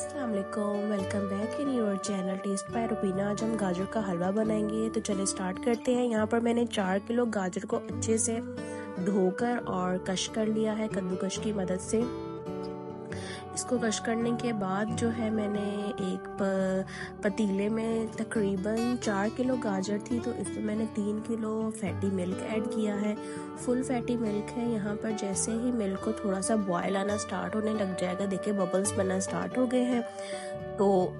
अस्सलाम वालेकुम, welcome back in your channel taste by Rubina. आज हम गाजर का हलवा बनाएंगे, तो चलिए स्टार्ट करते हैं। यहाँ पर मैंने 4 किलो गाजर को अच्छे से धोकर और कश कर लिया है कद्दूकश की मदद से। इसको कश करने के बाद जो है मैंने एक पतीले में तकरीबन 4 किलो गाजर थी, तो इसमें मैंने 3 किलो फैटी मिल्क ऐड किया है। फुल फैटी मिल्क है। यहाँ पर जैसे ही मिल्क को थोड़ा सा बॉयल आना स्टार्ट होने लग जाएगा, देखिए बबल्स बनना स्टार्ट हो गए हैं, तो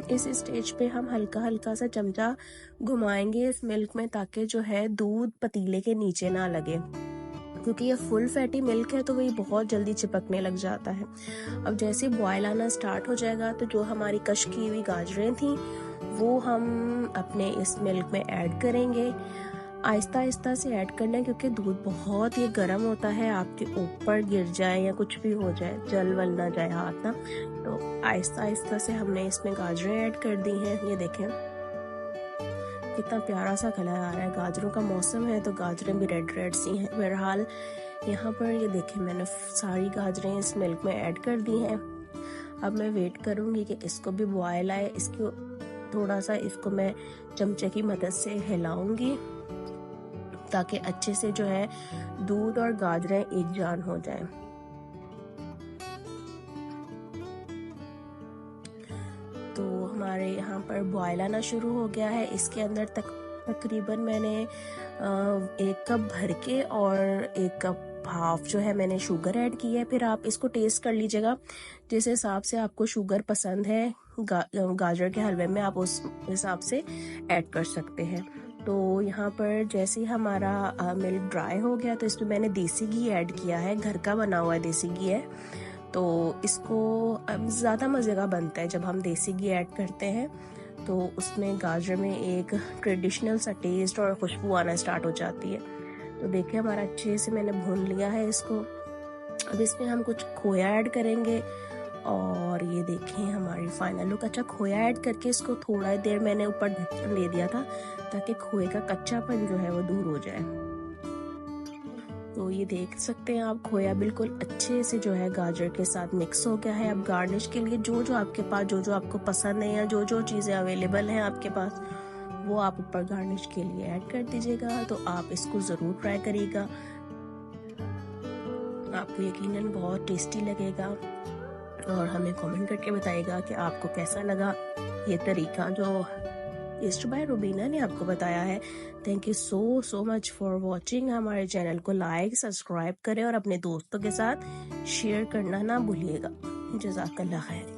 इस स्टेज पे हम हल्का हल्का सा चमचा घुमाएंगे इस मिल्क में, ताकि जो है दूध पतीले के नीचे ना लगे, क्योंकि ये फुल फैटी मिल्क है तो वही बहुत जल्दी चिपकने लग जाता है। अब जैसे बॉयल आना स्टार्ट हो जाएगा, तो जो हमारी कश की हुई गाजरें थी वो हम अपने इस मिल्क में ऐड करेंगे। आहिस्ता आहिस्ता से ऐड करना है, क्योंकि दूध बहुत ही गर्म होता है, आपके ऊपर गिर जाए या कुछ भी हो जाए, जल वल ना जाए हाथ ना, तो आहिस्ता आहिस्ता से हमने इसमें गाजरें ऐड कर दी हैं। ये देखें कितना प्यारा सा कलर आ रहा है, गाजरों का मौसम है तो गाजरें भी रेड रेड सी हैं। बहरहाल यहाँ पर ये देखें मैंने सारी गाजरें इस मिल्क में ऐड कर दी हैं। अब मैं वेट करूँगी कि इसको भी बॉयल आए। इसको थोड़ा सा इसको मैं चमचे की मदद से हिलाऊंगी, ताकि अच्छे से जो है दूध और गाजरें एक जान हो जाएं। तो हमारे यहाँ पर बॉयल आना शुरू हो गया है। इसके अंदर तकरीबन मैंने 1 कप भर के और 1 कप हाफ जो है मैंने शुगर ऐड की है। फिर आप इसको टेस्ट कर लीजिएगा, जिस हिसाब से आपको शुगर पसंद है गाजर के हलवे में, आप उस हिसाब से ऐड कर सकते हैं। तो यहाँ पर जैसे ही हमारा मिल्क ड्राई हो गया, तो इसमें मैंने देसी घी ऐड किया है, घर का बना हुआ देसी घी है। तो इसको ज़्यादा मज़े का बनता है जब हम देसी घी ऐड करते हैं, तो उसमें गाजर में एक ट्रेडिशनल सा टेस्ट और खुशबू आना स्टार्ट हो जाती है। तो देखिए हमारा अच्छे से मैंने भून लिया है इसको। अब इसमें हम कुछ खोया ऐड करेंगे, और ये देखें हमारी फाइनल लुक। अच्छा, खोया ऐड करके इसको थोड़ा देर मैंने ऊपर ढक्कन दे दिया था, ताकि खोए का कच्चापन जो है वो दूर हो जाए। तो ये देख सकते हैं आप, खोया बिल्कुल अच्छे से जो है गाजर के साथ मिक्स हो गया है। अब गार्निश के लिए जो जो आपके पास जो आपको पसंद है, या जो जो चीज़ें अवेलेबल हैं आपके पास, वो आप ऊपर गार्निश के लिए ऐड कर दीजिएगा। तो आप इसको ज़रूर ट्राई करिएगा, आपको यकीनन बहुत टेस्टी लगेगा, और हमें कमेंट करके बताइएगा कि आपको कैसा लगा ये तरीका जो टेस्ट बाय रुबीना ने आपको बताया है। Thank you so much for watching. हमारे चैनल को लाइक सब्सक्राइब करें और अपने दोस्तों के साथ शेयर करना ना भूलिएगा। जज़ाकल्लाह खैर।